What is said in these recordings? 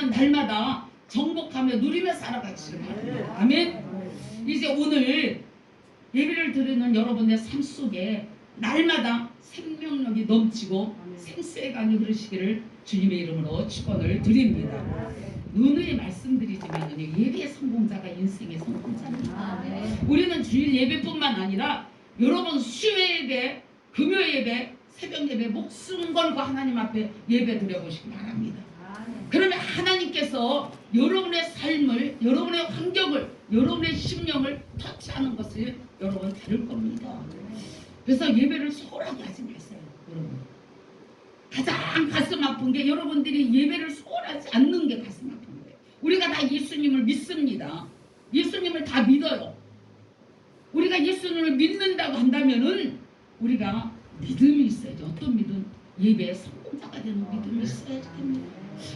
우리는 날마다 정복하며 누리며 살아가시길 바랍니다. 아멘. 이제 오늘 예배를 드리는 여러분의 삶 속에 날마다 생명력이 넘치고 생수의 강이 흐르시기를 주님의 이름으로 축원을 드립니다. 누누이 말씀드리지만 예배의 성공자가 인생의 성공자입니다. 우리는 주일 예배뿐만 아니라 여러분 수요 예배, 금요 예배, 새벽 예배 목숨 걸고 하나님 앞에 예배 드려보시기 바랍니다. 그러면 하나님께서 여러분의 삶을, 여러분의 환경을, 여러분의 심령을 터치하는 것을 여러분 다룰 겁니다. 그래서 예배를 소홀하게 하지 마세요. 여러분 가장 가슴 아픈 게 여러분들이 예배를 소홀하지 않는 게 가슴 아픈 거예요. 우리가 다 예수님을 믿습니다. 예수님을 다 믿어요. 우리가 예수님을 믿는다고 한다면은 우리가 믿음이 있어야죠. 어떤 믿음? 예배의 성공자가 되는 믿음이 있어야 됩니다.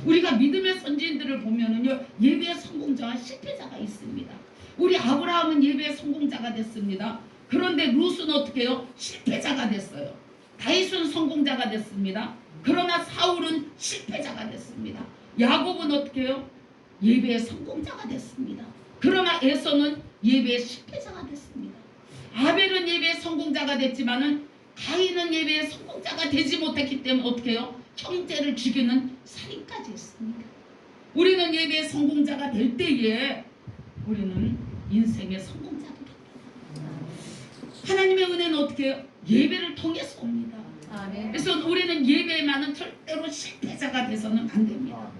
우리가 믿음의 선지인들을 보면은요, 예배의 성공자와 실패자가 있습니다. 우리 아브라함은 예배의 성공자가 됐습니다. 그런데 룻은 어떻게 해요? 실패자가 됐어요. 다윗은 성공자가 됐습니다. 그러나 사울은 실패자가 됐습니다. 야곱은 어떻게 해요? 예배의 성공자가 됐습니다. 그러나 에서는 예배의 실패자가 됐습니다. 아벨은 예배의 성공자가 됐지만은 가인은 예배의 성공자가 되지 못했기 때문에 어떻게 해요? 형제를 죽이는 살인까지 했습니다. 우리는 예배의 성공자가 될 때에 우리는 인생의 성공자가 됩니다. 하나님의 은혜는 어떻게 해요? 예배를 통해서 옵니다. 그래서 우리는 예배만은 절대로 실패자가 돼서는 안 됩니다.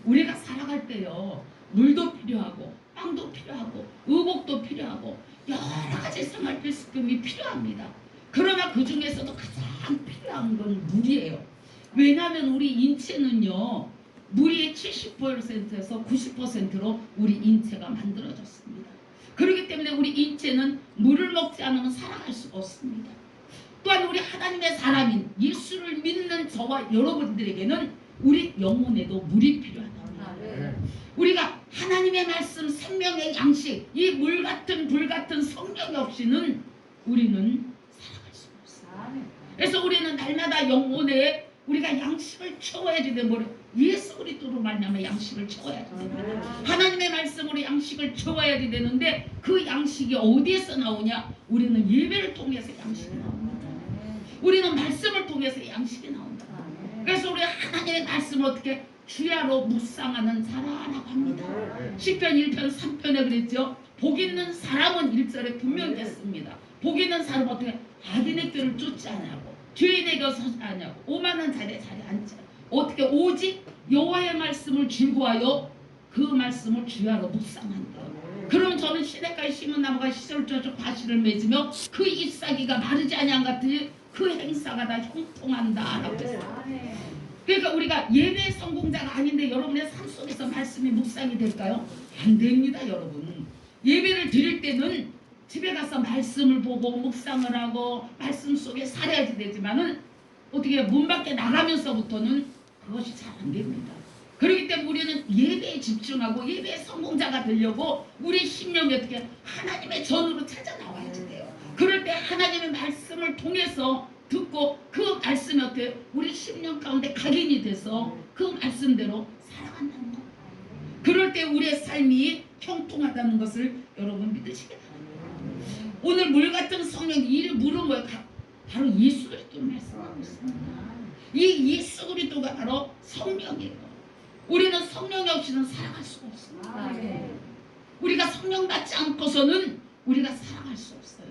우리가 살아갈 때요, 물도 필요하고 빵도 필요하고 의복도 필요하고 여러 가지 생활 필수품이 필요합니다. 그러나 그 중에서도 가장 필요한 건 물이에요. 왜냐하면 우리 인체는요, 물이 70%에서 90%로 우리 인체가 만들어졌습니다. 그렇기 때문에 우리 인체는 물을 먹지 않으면 살아갈 수가 없습니다. 또한 우리 하나님의 사람인 예수를 믿는 저와 여러분들에게는 우리 영혼에도 물이 필요하다. 우리가 하나님의 말씀, 생명의 양식, 이 물 같은 불 같은 성령이 없이는 우리는 살아갈 수가 없어요. 그래서 우리는 날마다 영혼에 우리가 양식을 채워야지 되는 예수 그리스도로 말미암아 양식을 채워야지 됩니다. 하나님의 말씀으로 양식을 채워야지 되는데 그 양식이 어디에서 나오냐? 우리는 예배를 통해서 양식이 나옵니다. 우리는 말씀을 통해서 양식이 나온다. 그래서 우리 하나님의 말씀을 어떻게 주야로 묵상하는 자라라고 합니다. 시편 1편 3편에 그랬죠. 복 있는 사람은 1절에 분명히 했습니다. 복 있는 사람은 어떻게 악인의 길을 쫓지 않냐고, 죄인의 곁에 서지 않냐고, 오만한 자리에 앉지 않고, 어떻게 오직 여호와의 말씀을 즐거워하여 그 말씀을 주야로 묵상한다. 그럼 저는 시냇가에 심은 나무가 시절저절 과실을 맺으며 그 잎사귀가 마르지 아니한 같으니 그 행사가 다 형통한다 라고 했어요. 그러니까 우리가 예배의 성공자가 아닌데 여러분의 삶 속에서 말씀이 묵상이 될까요? 안 됩니다. 여러분, 예배를 드릴 때는 집에 가서 말씀을 보고 묵상을 하고 말씀 속에 살아야지 되지만은 어떻게 문 밖에 나가면서부터는 그것이 잘 안 됩니다. 그렇기 때문에 우리는 예배에 집중하고 예배의 성공자가 되려고 우리 심령이 어떻게 하나님의 전으로 찾아 나와야지 돼요. 그럴 때 하나님의 말씀을 통해서 듣고 그 말씀이 어떻게 우리 심령 가운데 각인이 돼서 그 말씀대로 살아간다는 것. 그럴 때 우리의 삶이 형통하다는 것을 여러분 믿으시기 바랍니다. 오늘 물 같은 성령, 이 물은 뭐예요? 바로 예수 그리스도를 말씀하고 있습니다. 이 예수 그리스도가 바로 성령이에요. 우리는 성령이 없이는 살아갈 수가 없습니다. 우리가 성령 받지 않고서는 우리가 살아갈 수 없어요.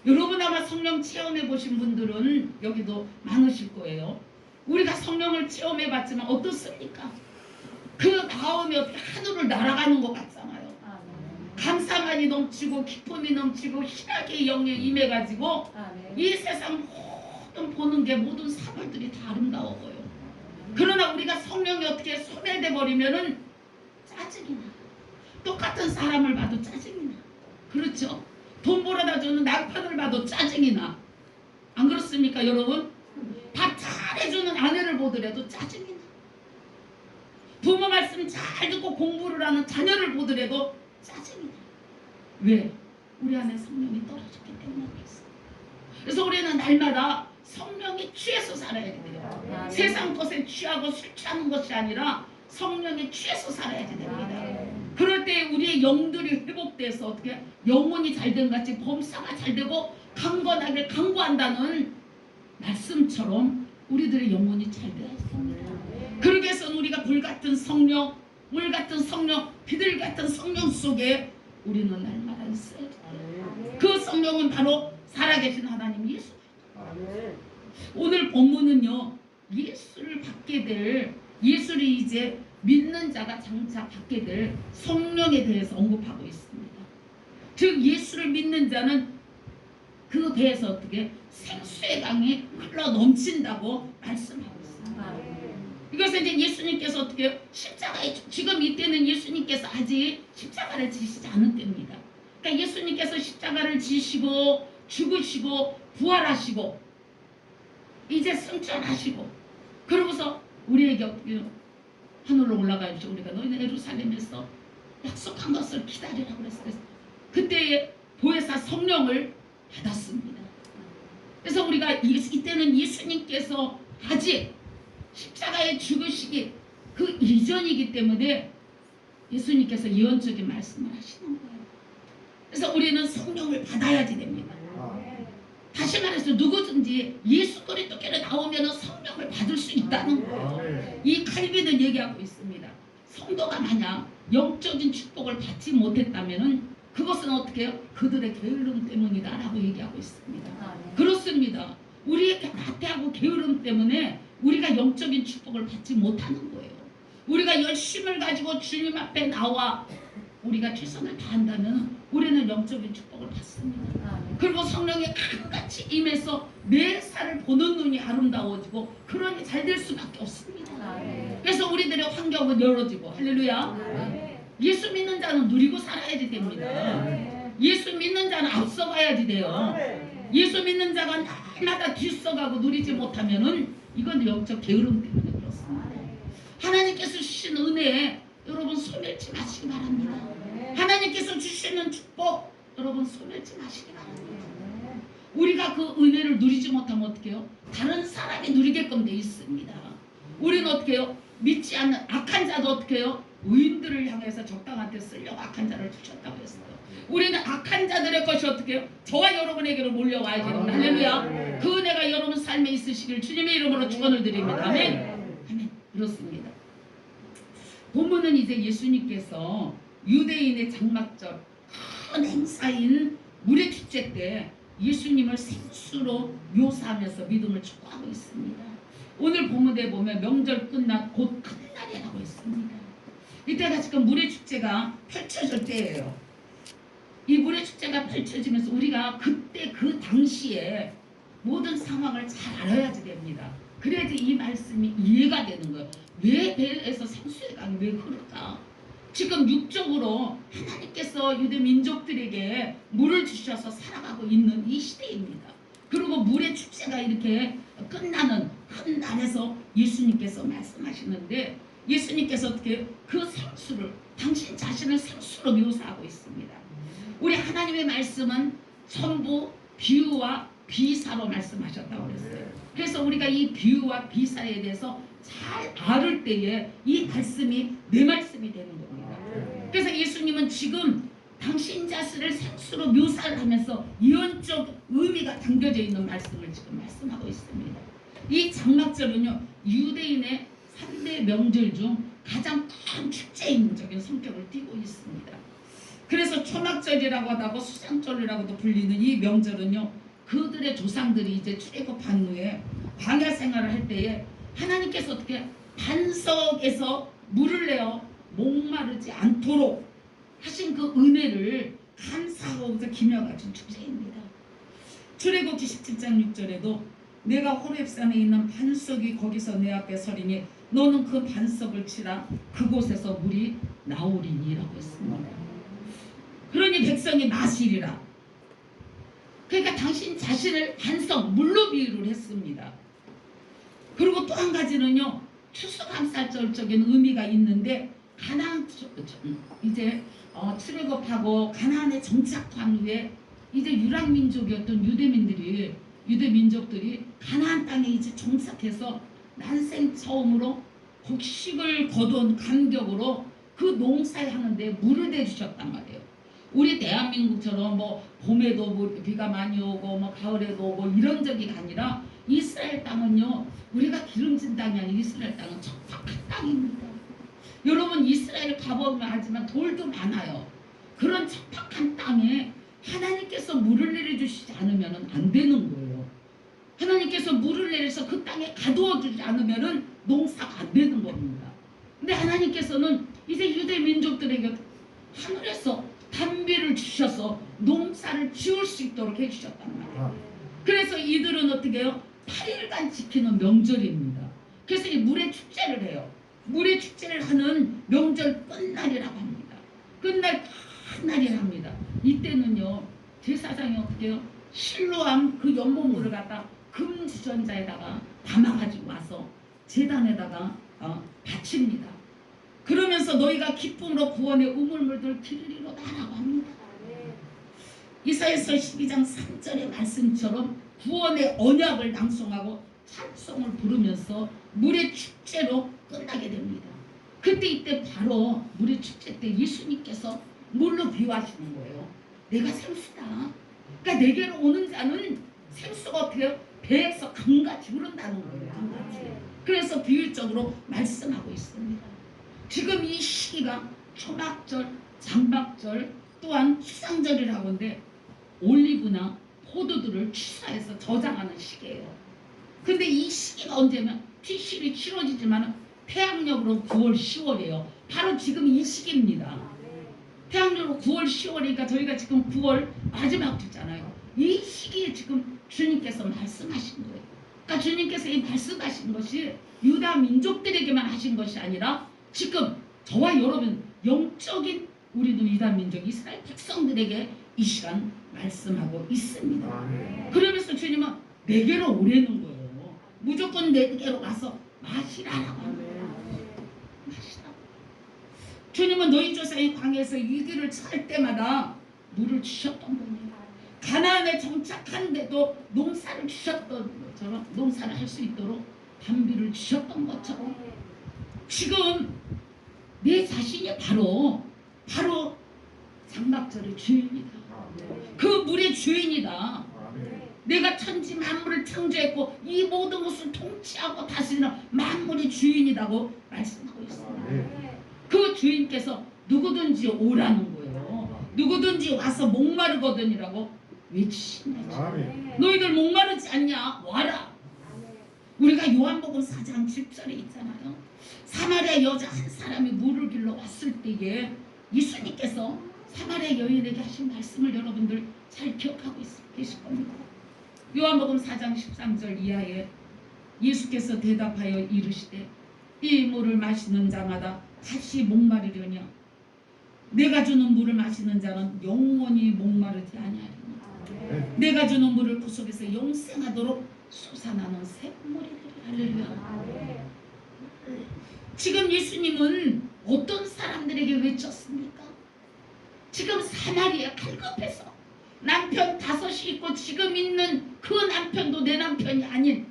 여러분 아마 성령 체험해 보신 분들은 여기도 많으실 거예요. 우리가 성령을 체험해 봤지만 어떻습니까? 그 마음이 어떻게 하늘을 날아가는 것 같잖아요. 감사만이 넘치고 기쁨이 넘치고 희락의 영에 임해가지고 이 세상 모든 보는 게 모든 사물들이 다 아름다워 보여. 그러나 우리가 성령이 어떻게 소멸돼 버리면은 짜증이 나. 똑같은 사람을 봐도 짜증이 나. 그렇죠? 돈 벌어다 주는 남편을 봐도 짜증이 나. 안 그렇습니까 여러분? 밥 잘해주는 아내를 보더라도 짜증이 나. 부모 말씀 잘 듣고 공부를 하는 자녀를 보더라도 짜증이 나. 왜? 우리 안에 성령이 떨어졌기 때문에 그랬어. 그래서 우리는 날마다 성령이 취해서 살아야 돼요. 세상 것에 취하고 술 취하는 것이 아니라 성령에 취해서 살아야지 됩니다. 그럴 때 우리의 영들이 회복돼서 어떻게 영혼이 잘된 같이 범사가 잘되고 강건하게 강구한다는 말씀처럼 우리들의 영혼이 잘 되어야 합니다. 그러기 위해서는 우리가 불같은 성령, 물같은 성령, 비둘기 같은 성령 속에 우리는 날마다 있어야 돼요. 그 성령은 바로 살아계신 하나님 예수. 오늘 본문은요, 예수를 받게 될, 예수를 이제 믿는 자가 장차 받게 될 성령에 대해서 언급하고 있습니다. 즉 예수를 믿는 자는 그 배에서 어떻게 생수의 강이 흘러 넘친다고 말씀하고 있습니다. 이것은 이제 예수님께서 어떻게 십자가에, 지금 이때는 예수님께서 아직 십자가를 지시지 않은 때입니다. 그러니까 예수님께서 십자가를 지시고 죽으시고 부활하시고 이제 승천하시고 그러고서 우리에게 어떻게 하늘로 올라가십시오. 우리가 너희는 예루살렘에서 약속한 것을 기다리라고 그랬어요. 그때에 보혜사 성령을 받았습니다. 그래서 우리가 이때는 예수님께서 아직 십자가에 죽으시기 그 이전이기 때문에 예수님께서 예언적인 말씀을 하시는 거예요. 그래서 우리는 성령을 받아야지 됩니다. 다시 말해서 누구든지 예수 그리스도께로 나오면 성령을 받을 수 있다는 거예요. 이 칼빈은 얘기하고 있습니다. 성도가 만약 영적인 축복을 받지 못했다면 그것은 어떻게 해요? 그들의 게으름 때문이다 라고 얘기하고 있습니다. 그렇습니다. 우리의 나태하고 게으름 때문에 우리가 영적인 축복을 받지 못하는 거예요. 우리가 열심을 가지고 주님 앞에 나와 우리가 최선을 다한다면 우리는 영적인 축복을 받습니다. 그리고 성령이 강같이 임해서 내 살을 보는 눈이 아름다워지고 그러니 잘 될 수밖에 없습니다. 그래서 우리들의 환경은 열어지고 할렐루야. 예수 믿는 자는 누리고 살아야지 됩니다. 예수 믿는 자는 앞서가야지 돼요. 예수 믿는 자가 날마다 뒤서가고 누리지 못하면은 이건 영적 게으름 때문에 그렇습니다. 하나님께서 주신 은혜에 여러분 소멸치 마시기 바랍니다. 하나님께서 주시는 축복 여러분 소멸치 마시기 바랍니다. 우리가 그 은혜를 누리지 못하면 어떻게 해요? 다른 사람이 누리게끔 돼 있습니다. 우리는 어떻게 해요? 믿지 않는 악한 자도 어떻게 해요? 의인들을 향해서 적당한 때 쓰려고 악한 자를 주셨다고 했어요. 우리는 악한 자들의 것이 어떻게 해요? 저와 여러분에게로 몰려와야 됩니다. 할렐루야. 그 은혜가 여러분 삶에 있으시길 주님의 이름으로 축원을 드립니다. 아멘. 아멘. 그렇습니다. 본문은 이제 예수님께서 유대인의 장막절 큰 행사인 물의 축제 때 예수님을 생수로 묘사하면서 믿음을 축구하고 있습니다. 오늘 본문에 보면 명절 끝난 곧 큰 날이라고 했습니다. 이때가 지금 물의 축제가 펼쳐질 때예요. 이 물의 축제가 펼쳐지면서 우리가 그때 그 당시에 모든 상황을 잘 알아야지 됩니다. 그래야지 이 말씀이 이해가 되는 거예요. 왜 배에서 생수의 강이 왜 흐를까? 지금 육적으로 하나님께서 유대 민족들에게 물을 주셔서 살아가고 있는 이 시대입니다. 그리고 물의 축제가 이렇게 끝나는 큰 날에서 예수님께서 말씀하시는데 예수님께서 어떻게 그 생수를 당신 자신을 생수로 묘사하고 있습니다. 우리 하나님의 말씀은 전부 비유와 비사로 말씀하셨다고 그랬어요. 그래서 우리가 이 비유와 비사에 대해서 잘 알을 때에 이 말씀이 내 말씀이 되는 겁니다. 그래서 예수님은 지금 당신 자신을 생수로 묘사를 하면서 예언적 의미가 담겨져 있는 말씀을 지금 말씀하고 있습니다. 이 장막절은요 유대인의 3대 명절 중 가장 큰 축제인적인 성격을 띠고 있습니다. 그래서 초막절이라고도 하고 수장절이라고도 불리는 이 명절은요 그들의 조상들이 이제 출애굽한 후에 광야 생활을 할 때에 하나님께서 어떻게 반석에서 물을 내어 목마르지 않도록 하신 그 은혜를 감사하고 기며가진 축제입니다. 출애굽기 17장 6절에도 내가 호렙산에 있는 반석이 거기서 내 앞에 서리니 너는 그 반석을 치라 그곳에서 물이 나오리니라고 했습니다. 그러니 백성이 마시리라. 그러니까 당신 자신을 반석 물로 비유를 했습니다. 그리고 또 한 가지는요 추수감사절적인 의미가 있는데 가나안 이제 출애굽하고 가나안에 정착한 후에 이제 유랑민족이었던 유대민족들이 가나안 땅에 이제 정착해서 난생 처음으로 곡식을 거둔 감격으로 그 농사에 하는데 물을 대주셨단 말이에요. 우리 대한민국처럼 뭐 봄에도 뭐 비가 많이 오고 뭐 가을에도 오고 이런 적이 아니라 이스라엘 땅은요, 우리가 기름진 땅이 아닌 이스라엘 땅은 척박한 땅입니다. 여러분 이스라엘 가보면 알지만 돌도 많아요. 그런 척박한 땅에 하나님께서 물을 내려주시지 않으면 안 되는 거예요. 하나님께서 물을 내려서 그 땅에 가두어 주지 않으면 농사가 안 되는 겁니다. 근데 하나님께서는 이제 유대 민족들에게 하늘에서 단비를 주셔서 농사를 지을 수 있도록 해주셨단 말이에요. 그래서 이들은 어떻게 해요? 8일간 지키는 명절입니다. 그래서 이 물의 축제를 해요. 물의 축제를 하는 명절 끝날이라고 합니다. 끝날 큰 날이랍니다. 이때는요, 제사장이 어떻게 해요? 실로암 그 연못물을 갖다 금주전자에다가 담아가지고 와서 제단에다가 바칩니다. 그러면서 너희가 기쁨으로 구원의 우물물들 기르리로다라고 합니다. 이사야서 12장 3절의 말씀처럼 구원의 언약을 낭송하고 찬송을 부르면서 물의 축제로 끝나게 됩니다. 그때 이때 바로 물의 축제 때 예수님께서 물로 비유하시는 거예요. 내가 생수다. 그러니까 내게로 오는 자는 생수가 어떻게 해요? 배에서 강같이 흐른다는 거예요. 강같이. 그래서 비유적으로 말씀하고 있습니다. 지금 이 시기가 초막절, 장막절, 또한 추상절이라고 하는데 올리브나 포도들을 추사해서 저장하는 시기예요. 근데 이 시기가 언제면 티실이 치러지지만 태양력으로 9월, 10월이에요. 바로 지금 이 시기입니다. 태양력으로 9월, 10월이니까 저희가 지금 9월 마지막 주잖아요. 이 시기에 지금 주님께서 말씀하신 거예요. 그러니까 주님께서 이 말씀하신 것이 유다 민족들에게만 하신 것이 아니라 지금 저와 여러분 영적인 우리도 유다 민족 이스라엘 백성들에게 이 시간 말씀하고 있습니다. 그러면서 주님은 내게로 오라는 거예요. 무조건 내게로 와서 마시라라고 합니다. 마시라고. 주님은 너희 조상이 광야에서 이 길을 찰 때마다 물을 주셨던 거예요. 가나안에 정착하는데도 농사를 주셨던 것처럼 농사를 할 수 있도록 단비를 주셨던 것처럼 지금 내 자신이 바로 장막절의 주인이다. 그 물의 주인이다. 내가 천지 만물을 창조했고 이 모든 것을 통치하고 다스리는 만물의 주인이라고 말씀하고 있습니다. 그 주인께서 누구든지 오라는 거예요. 누구든지 와서 목마르거든이라고 외치신다. 너희들 목마르지 않냐? 와라. 우리가 요한복음 4장 7절에 있잖아요. 사마리아 여자 한 사람이 물을 길러 왔을 때에 예수님께서 사마리아 여인에게 하신 말씀을 여러분들 잘 기억하고 계실 겁니다. 요한복음 4장 13절 이하에 예수께서 대답하여 이르시되 이 물을 마시는 자마다 다시 목마르려냐? 내가 주는 물을 마시는 자는 영원히 목마르지 아니하리니 내가 주는 물을 그 속에서 영생하도록 솟아나는 샘물이 되리라. 할렐루야. 지금 예수님은 어떤 사람들에게 외쳤습니까? 지금 사마리아 갈급해서 남편 5이 있고 지금 있는 그 남편도 내 남편이 아닌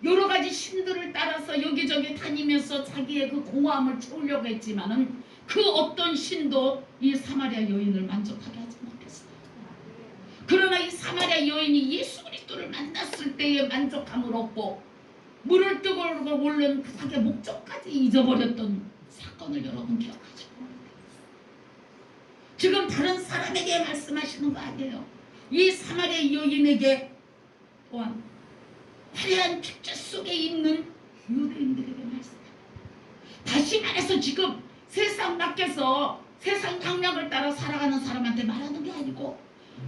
여러 가지 신들을 따라서 여기저기 다니면서 자기의 그 공허함을 채우려고 했지만은 그 어떤 신도 이 사마리아 여인을 만족하게 하지 못했어요. 그러나 이 사마리아 여인이 예수 그리스도를 만났을 때의 만족함을 얻고 물을 뜨고 오른 그 자기의 목적까지 잊어버렸던 사건을 여러분 기억하죠? 지금 다른 사람에게 말씀하시는 거 아니에요. 이 사마리아 여인에게 또한 화려한 축제 속에 있는 유대인들에게 말씀합니다. 다시 말해서 지금 세상 밖에서 세상 강약을 따라 살아가는 사람한테 말하는 게 아니고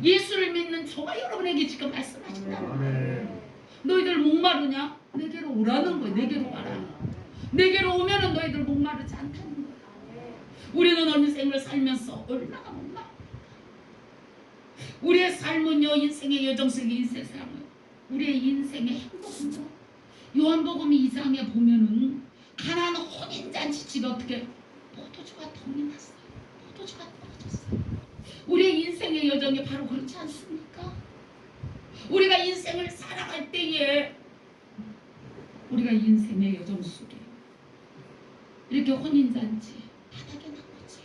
예수를 믿는 저와 여러분에게 지금 말씀하신다는 거예요. 너희들 목마르냐? 내게로 오라는 거예요. 내게로 와라. 내게로 오면은 너희들 목마르지 않다는 거예요. 우리는 인생을 살면서 얼마나 목마릅니까? 우리의 삶은요, 인생의 여정 속의 인생의 삶은 우리의 인생의 행복은요. 요한복음 2장에 보면은 가나안 혼인잔치 집에 어떻게 포도주가 덩이 났어요. 포도주가 떨어졌어요. 우리의 인생의 여정이 바로 그렇지 않습니까? 우리가 인생을 살아갈 때에 우리가 인생의 여정 속에 이렇게 혼인잔치 바닥에 난 거지.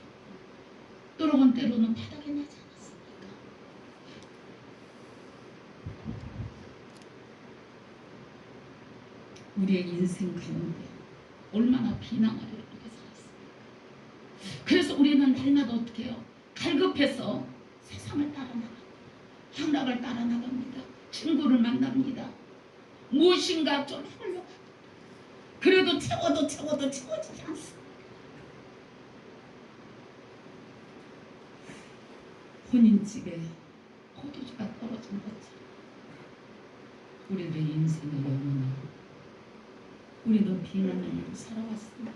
여러분 때로는 바닥에 나지 않았습니까? 우리의 인생 가운데 얼마나 비난을 이렇게 살았습니까? 그래서 우리는 날마다 어떻게 해요? 갈급해서 세상을 따라 나갑니다. 향락을 따라 나갑니다. 친구를 만납니다. 무엇인가 좀 해보려고. 그래도 채워도 채워지지 않습니다. 혼인집에 포도주가 떨어진 것처럼 우리들의 인생의 영혼은 우리는 비난을 살아왔습니다.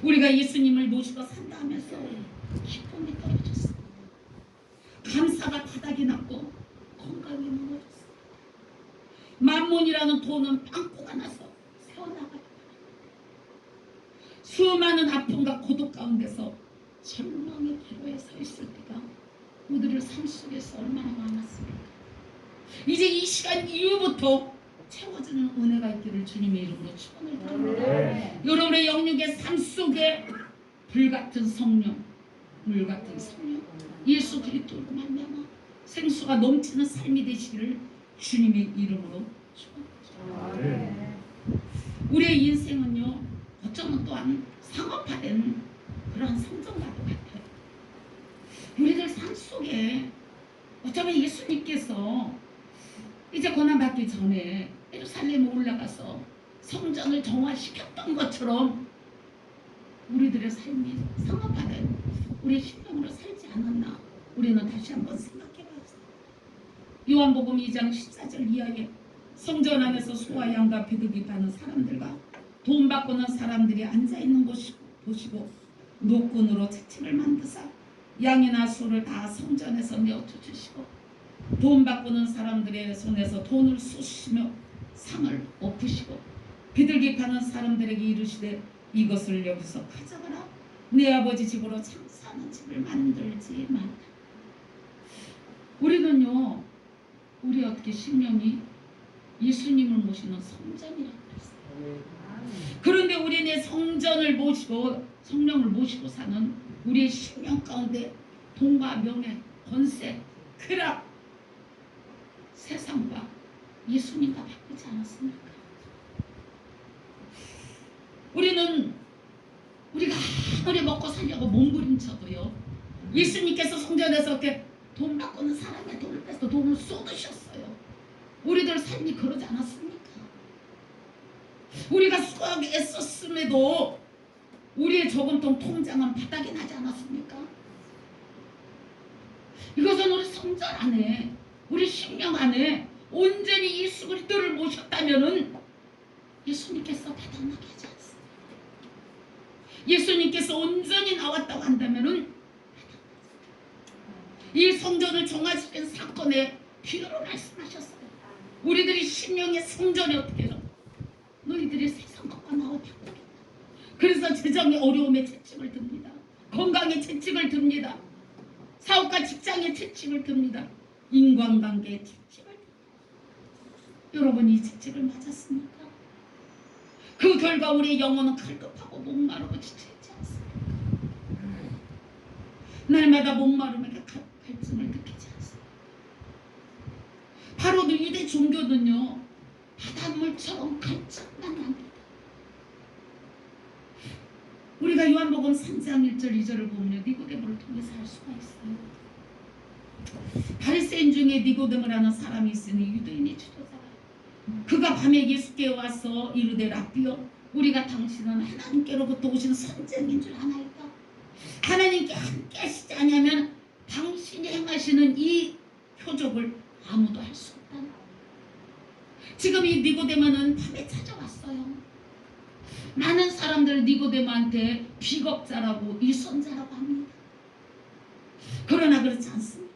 우리가 예수님을 모시고 산다 하면서 기쁨이 떨어졌습니다. 감사가 바닥이 났고 건강이 무너졌습니다. 만몬이라는 돈은 빵꾸가 나서 새어나가고 수많은 아픔과 고독 가운데서 절망의 기로에 서 있을 때가 우리들 삶 속에서 얼마나 많았습니까? 이제 이 시간 이후부터 채워지는 은혜가 있기를 주님의 이름으로 축원을 드립니다. 여러분의 영육의 삶 속에 불같은 성령, 물같은 성령, 예수 그리스도로 말미암아 생수가 넘치는 삶이 되시기를 주님의 이름으로 축원합니다. 우리의 인생은요, 어쩌면 또한 상업화된 그런 성전과도 같아요. 우리들 삶 속에 어쩌면 예수님께서 이제 고난받기 전에 예루살렘에 올라가서 성전을 정화시켰던 것처럼 우리들의 삶이 상업화된 우리의 심령으로 살지 않았나, 우리는 다시 한번 생각해봐야죠. 요한복음 2장 14절 이하에 성전 안에서 소와 양과 비둘기 파는 사람들과 돈 바꾸는 사람들이 앉아있는 곳 보시고 노끈으로 채찍을 만드사 양이나 소를 다 성전에서 내어쳐 주시고 돈 바꾸는 사람들의 손에서 돈을 쑤시며 상을 엎으시고 비둘기 파는 사람들에게 이르시되 이것을 여기서 가져가라. 내 아버지 집으로 장사하는 집을 만들지 말라. 우리는요, 우리 어떻게 심령이 예수님을 모시는 성전이라고 그랬어요. 그런데 우리는 성전을 모시고 성령을 모시고 사는 우리의 심령 가운데 돈과 명예, 권세, 쾌락, 세상과 예수님과 바꾸지 않았습니까? 우리는 우리가 아무리 먹고 살려고 몸부림쳐도요, 예수님께서 성전에서 이렇게 돈 바꾸는 사람의 돈을 뺏어 돈을 쏟으셨어요. 우리들 삶이 그러지 않았습니까? 우리가 수고하게 애썼음에도 우리의 저금통 통장은 바닥이 나지 않았습니까? 이것은 우리 성전 안에, 우리 심령 안에 온전히 예수 그리스도를 모셨다면은 예수님께서 바닥나게 하지 않습니다. 예수님께서 온전히 나왔다고 한다면은 이 성전을 정화시킨 사건의 비유로 말씀하셨어요. 우리들이 심령의 성전이 어떻게 해요? 너희들이 세상 것과 나와 바꾸겠다. 그래서 재정의 어려움에 채찍을 듭니다. 건강에 채찍을 듭니다. 사업과 직장에 채찍을 듭니다. 인간관계에 채찍을 듭니다. 여러분, 이 채찍을 맞았습니까? 그 결과 우리의 영혼은 갈급하고 목마르고 지쳐있지 않습니까? 날마다 목마름에게 갈증을 느끼지 않습니까? 바로 유대 종교는요, 바닷물처럼 갈증만 납니다. 우리가 요한복음 3장 1절 2절을 보면 니고데모를 통해서 알 수가 있어요. 바리새인 중에 니고데모라는 사람이 있으니 유대인의 지도자라. 그가 밤에 예수께 와서 이르되 라삐여, 우리가 당신은 하나님께로부터 오신 선생인 줄 아나이까? 하나님께 함께 하시지 않으면 당신이 행하시는 이 표적을 아무도 할 수 없다. 지금 이 니고데모는 밤에 찾아왔어요. 많은 사람들 니고데모한테 비겁자라고 일선자라고 합니다. 그러나 그렇지 않습니다.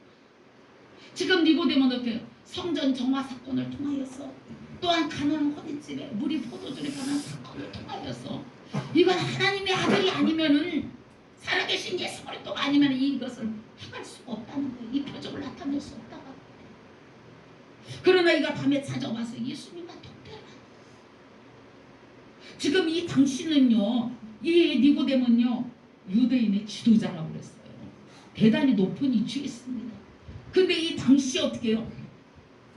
지금 니고데모는 어때요? 성전 정화 사건을 통하여서, 또한 가나안 혼인집에 물이 포도주를 가는 사건을 통하여서, 이건 하나님의 아들이 아니면은, 살아계신 예수 그리스도가 아니면 이것을 행할 수가 없다는 거예요. 이 표적을 나타낼 수 없다고. 그러나 이가 밤에 찾아와서 예수님과 독대를 합니다. 지금 이 당시는요, 이 니고데모는요 유대인의 지도자라고 그랬어요. 대단히 높은 위치에 있습니다. 근데 이 당시 어떻게 해요?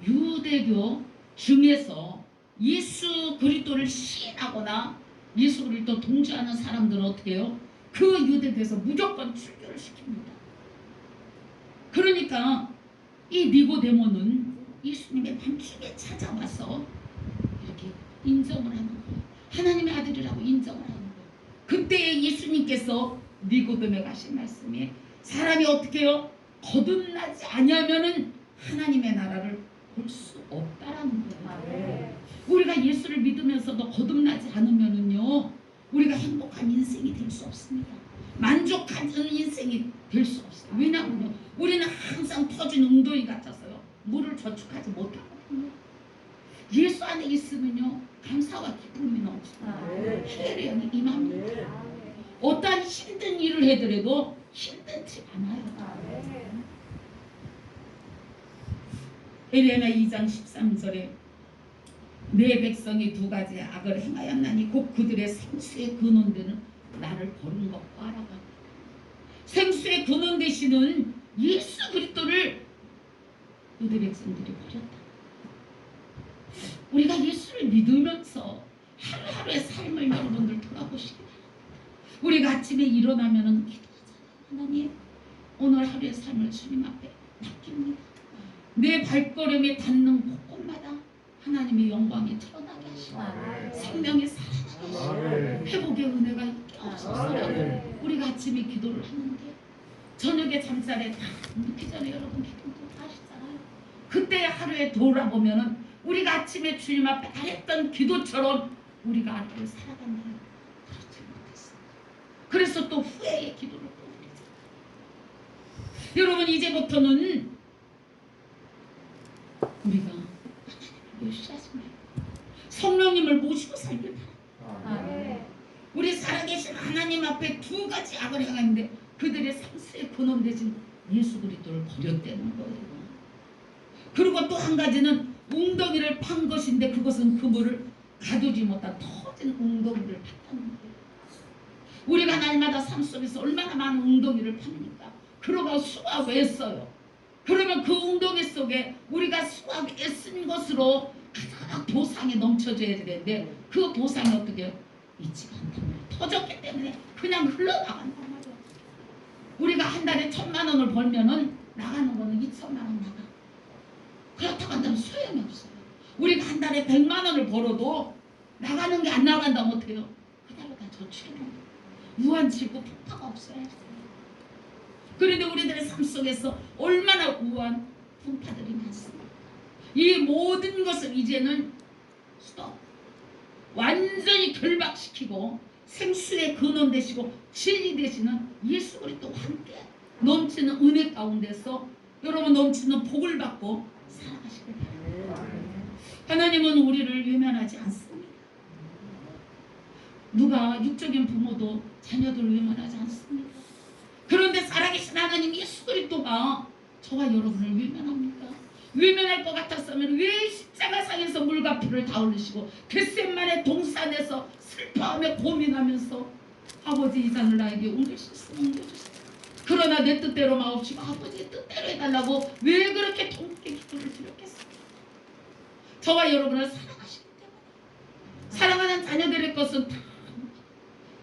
유대교 중에서 예수 그리스도를 시인하거나 예수 그리스도 동조하는 사람들은 어떻게 해요? 그 유대교에서 무조건 출교를 시킵니다. 그러니까 이 니고데모는 예수님의 밤중에 찾아와서 이렇게 인정을 하는 거예요. 하나님의 아들이라고 인정을 하는 거예요. 그때 예수님께서 니고데모에게 하신 말씀이 사람이 어떻게 해요? 거듭나지 않으면은 하나님의 나라를 볼 수 없다라는 거예요. 우리가 예수를 믿으면서도 거듭나지 않으면은요, 우리가 행복한 인생이 될 수 없습니다. 만족하는 인생이 될 수 없어요. 왜냐하면 우리는 항상 터진 웅덩이 같아서요, 물을 저축하지 못하거든요. 예수 안에 있으면요, 감사와 기쁨이 넘쳐요. 희열의 영이 임합니다. 어떠한 힘든 일을 해더라도 힘들지 않아요. 에레미야 2장 13절에 내 백성이 두 가지 악을 행하였나니 곧 그들의 생수의 근원되는 나를 버린 것과 알아가. 생수의 근원 되시는 예수 그리스도를 유대 백성들이 버렸다. 우리가 예수를 믿으면서 하루하루의 삶을 여러분들 돌아보시기 바랍니다. 우리가 아침에 일어나면은 기도하잖아요. 하나님, 오늘 하루의 삶을 주님 앞에 맡깁니다. 내 발걸음에 닿는 곳곳마다 하나님의 영광이 드러나게 하시고 생명이 살아나게 하시고 회복의 은혜가 있게 하옵소서. 우리가 아침에 기도를 하는데 저녁에 잠자리에 다 눕기 전에 여러분 기도도 하시잖아요. 그때 하루에 돌아보면은 우리가 아침에 주님 앞에 하였던 기도처럼 우리가 하루를 살아간다는 그렇지 못했습니다. 그래서 또 후회의 기도를 또 드리죠. 여러분, 이제부터는 우리가 하나님을 멸시하지 말고 성령님을 모시고 살길 바랍니다. 우리 살아계신 하나님 앞에 두 가지 악을 행하는데 그들의 생수의 근원 되신 예수 그리스도를 버렸다는 거예요. 그리고 또 한 가지는 웅덩이를 판 것인데 그것은 그물을 가두지 못한 터진 웅덩이를 팠다는 거예요. 우리가 날마다 삶 속에서 얼마나 많은 웅덩이를 팝니까? 그러고 수고하고 애써요. 그러면 그 웅덩이 속에 우리가 수고하고 애쓴 것으로 가득 보상이 넘쳐져야 되는데 그 보상이 어떻게 해요? 있지가 않단 말이에요. 터졌기 때문에 그냥 흘러나간단 말이에요. 우리가 한 달에 1,000만 원을 벌면은 나가는 거는 2,000만 원 나가. 그렇다고 한다면 소용이 없어요. 우리가 한 달에 100만 원을 벌어도 나가는 게 안 나간다면 어떻게 해요? 그대로 다 저축해놓은 거예요. 무한지고 풍파가 없어야 해요. 그런데 우리들의 삶 속에서 얼마나 우한 풍파들이 많습니다. 이 모든 것을 이제는 스톱, 완전히 결박시키고 생수의 근원 되시고 진리 되시는 예수 그리스도와 함께 넘치는 은혜 가운데서 여러분 넘치는 복을 받고 살아가시길 바랍니다. 하나님은 우리를 외면하지 않습니다. 누가 육적인 부모도 자녀들을 외면하지 않습니다. 그런데 살아계신 하나님 예수 그리스도가 저와 여러분을 외면합니까? 외면할 것 같았으면 왜 십자가상에서 물과 피를 다 흘리시고 겟세마네 동산에서 슬퍼하며 고민하면서 아버지 이 잔을 나에게 옮길 수 있으면 옮겨주세요. 그러나 내 뜻대로 마옵시고 아버지의 뜻대로 해달라고 왜 그렇게 통곡의 기도를 드렸겠어요? 저와 여러분을 사랑하시기 때문에. 사랑하는 자녀들의 것은 다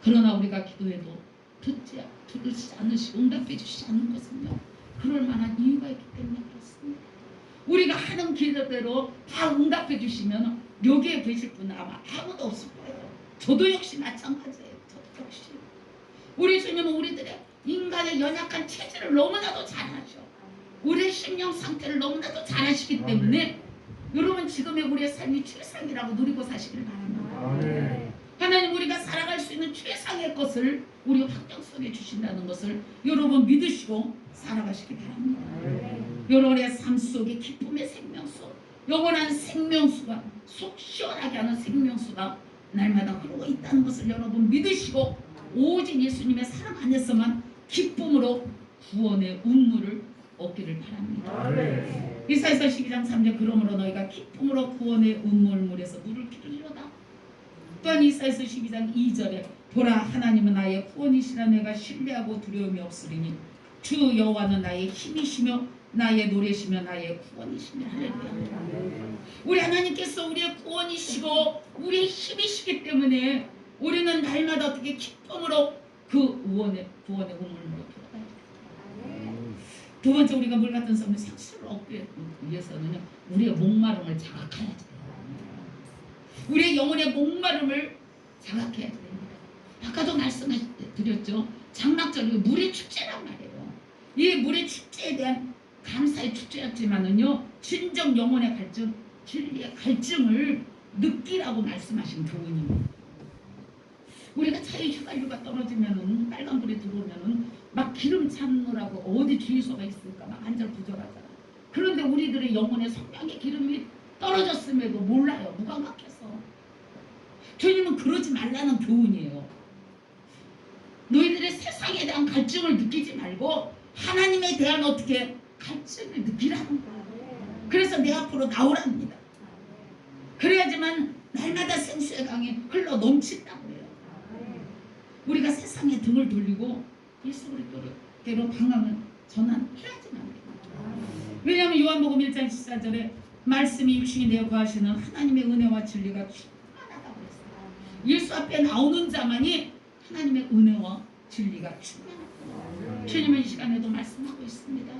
그러나 우리가 기도해도 들으시지 않으시고 응답해 주시지 않는 것은요, 그럴 만한 이유가 있기 때문에 그렇습니다. 우리가 하는 기도대로 다 응답해 주시면 여기에 계실 분은 아마 아무도 없을 거예요. 저도 역시 마찬가지예요. 저도 역시. 우리 주님은 우리들의 인간의 연약한 체질을 너무나도 잘 아셔. 우리의 심령 상태를 너무나도 잘 아시기 때문에 여러분 지금의 우리의 삶이 최상이라고 누리고 사시길 바랍니다. 하나님 우리가 살아갈 수 있는 최상의 것을 우리 환경 속에 주신다는 것을 여러분 믿으시고 살아가시기 바랍니다. 여러분의 삶 속에 기쁨의 생명수, 영원한 생명수가 속 시원하게 하는 생명수가 날마다 흐르고 있다는 것을 여러분 믿으시고 오직 예수님의 사랑 안에서만 기쁨으로 구원의 운물을 얻기를 바랍니다. 이사야서 12장 3절 그러므로 너희가 기쁨으로 구원의 운물물에서 물을 기르리로다. 또한 이사야서 12장 2절에 보라 하나님은 나의 구원이시라 내가 신뢰하고 두려움이 없으리니 주 여호와는 나의 힘이시며 나의 노래시며 나의 구원이시며. 할렐루야. 우리 하나님께서 우리의 구원이시고 우리의 힘이시기 때문에 우리는 날마다 어떻게 기쁨으로 그 구원의 우물로 들어가야 돼요. 두 번째, 우리가 물 같은 성령 생수를 얻기 위해서는 우리의 목마름을 자각해야 돼요. 우리의 영혼의 목마름을 자각해야 됩니다. 아까도 말씀드렸죠. 장막절이 물의 축제란 말이에요. 이 물의 축제에 대한 감사의 축제였지만은요, 진정 영혼의 갈증, 진리의 갈증을 느끼라고 말씀하신 교훈입니다. 우리가 차에 휘발유가 떨어지면은, 빨간불이 들어오면은 막 기름 찾느라고 어디 주유소가 있을까 막 안절부절하잖아. 그런데 우리들의 영혼의 성령의 기름이 떨어졌음에도 몰라요. 무감각해서. 주님은 그러지 말라는 교훈이에요. 너희들의 세상에 대한 갈증을 느끼지 말고 하나님에 대한 어떻게 갈증을 느끼라는 거예요. 그래서 내 앞으로 나오랍니다. 그래야지만 날마다 생수의 강이 흘러 넘친다고 해요. 우리가 세상에 등을 돌리고 예수 그리스도로 방향을 전환해야지만 돼요. 왜냐하면 요한복음 1장 14절에 말씀이 육신이 되어 거하시는 하나님의 은혜와 진리가 충만하다고 했어요. 예수 앞에 나오는 자만이 하나님의 은혜와 진리가 충만하다. 주님은 이 시간에도 말씀하고 있습니다.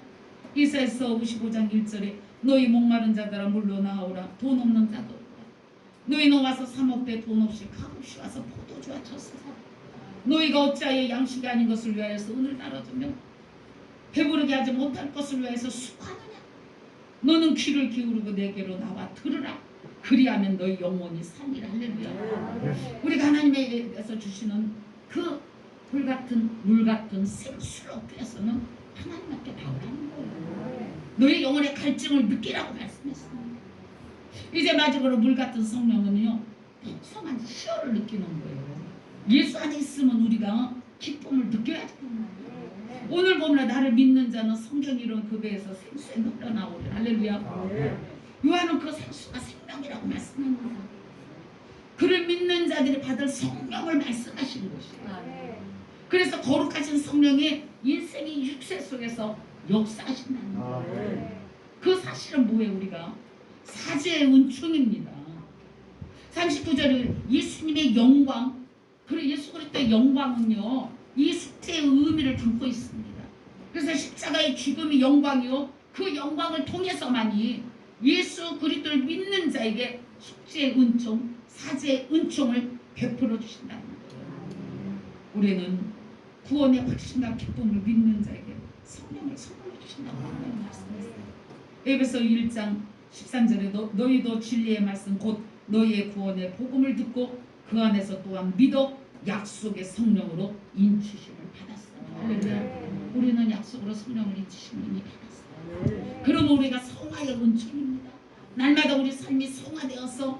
이사야서 55장 1절에 너희 목마른 자들아 물로 나오라. 돈 없는 자도 오라. 너희는 와서 사 먹되 돈 없이 값없이 와서 포도주와 젖소서. 너희가 어찌하여 양식이 아닌 것을 위하여서 은을 따라주며 배부르게 하지 못할 것을 위하여서 수고하느냐. 너는 귀를 기울이고 내게로 나와 들으라. 그리하면 너희 영혼이 살리라. 할렐루야. 우리가 하나님에게서 주시는 그 불같은 물같은 생수를 얻기 위해서는 하나님 앞에 나오라는 거예요. 너희 영혼의 갈증을 느끼라고 말씀했습니다. 이제 마지막으로 물같은 성령은요, 풍성한 희열을 느끼는 거예요. 예수 안에 있으면 우리가 기쁨을 느껴야 돼요. 오늘 보면 나를 믿는 자는 성경 이론 그 배에서 생수에 흘러나오리라. 할렐루야. 요한은 그 생수가 생명이라고 말씀합니다. 그를 믿는 자들이 받을 성령을 말씀하신 것이에요. 그래서 거룩하신 성령이 인생의 육체 속에서 역사하신다는 거예요. 그 사실은 뭐예요? 우리가 사죄의 은총입니다. 39절에 예수님의 영광, 그리고 예수 그리스도의 영광은요, 이 숙제의 의미를 담고 있습니다. 그래서 십자가의 죽음이 영광이요, 그 영광을 통해서만이 예수 그리스도를 믿는 자에게 숙제의 은총, 사죄의 은총을 베풀어 주신다는 거예요. 우리는 구원의 확신과 기쁨을 믿는 자에게 성령을 선물해 주신다고 말씀했어요. 에베소 1장 13절에 너희도 진리의 말씀 곧 너희의 구원의 복음을 듣고 그 안에서 또한 믿어 약속의 성령으로 인치심을 받았어요. 할렐루야. 우리는 약속으로 성령을 인치심을 이미 받았어요. 그러면 우리가 성화의 은총입니다. 날마다 우리 삶이 성화되어서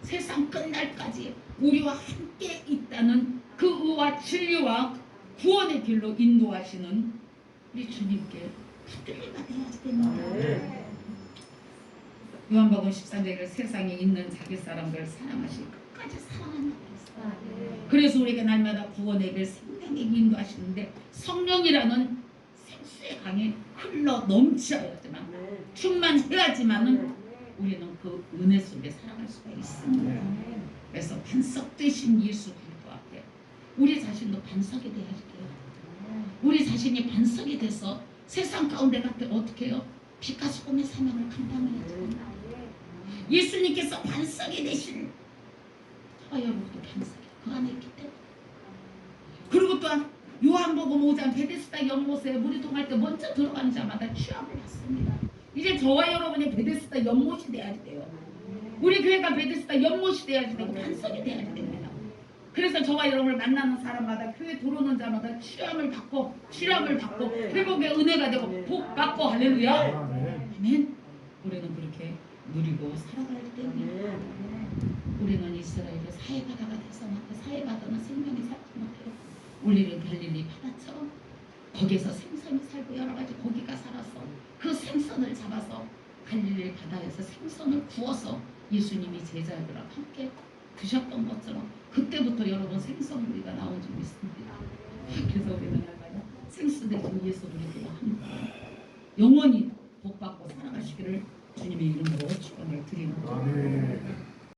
세상 끝날까지 우리와 함께 있다는 그 의와 진리와 구원의 길로 인도하시는 우리 주님께 붙들리가 되어야 됩니다. 요한복음 13장에 세상에 있는 자기 사람들 사랑하시 끝까지 사랑한다고 했어요. 그래서 우리가 날마다 구원의 길 생명의 길 인도하시는데 성령이라는 생수의 강이 흘러 넘쳐야지만 충만해야지만은 우리는 그 은혜 속에 살아갈 수가 있습니다. 그래서 반석 되신 예수 그리스도 앞에 우리 자신도 반석이 돼야 돼요. 우리 자신이 반석이 돼서 세상 가운데 갈 때 어떻게 해요? 빛과 소금의 사명을 감당해야 됩니다. 예수님께서 반석이 되신 저와 여러분도 반석이 그 안에 있기 때문에. 그리고 또한 요한복음 5장 베데스다 연못에 물이 동할 때 먼저 들어가는 자마다 취함을 받습니다. 이제 저와 여러분이 베데스다 연못이 돼야 돼요. 우리 교회가 베데스다 연못이 돼야지 되고 반석이 돼야지 됩니다. 그래서 저와 여러분을 만나는 사람마다 교회 들어오는 자마다 취함을 받고 회복의 은혜가 되고 복 받고 할렐루야. 아멘. 우리는 그렇게 누리고 살아가기 때문에 우리는 이스라엘의 사해바다가 돼서 그 사해바다는 생명이 살지 못해요. 우리는 갈릴리 바다처럼 거기서 생선이 살고 여러 가지 고기가 살아서 그 생선을 잡아서 갈릴리 바다에서 생선을 구워서 예수님이 제자들과 함께 드셨던 것처럼 그때부터 여러분 생선구이가 나온 줄 믿습니다. 그래서 우리는 얼마나 생수되신 예수 그리스도와 함께 영원히 복받고 살아가시기를 주님의 이름으로 축원을 드립니다. 아멘.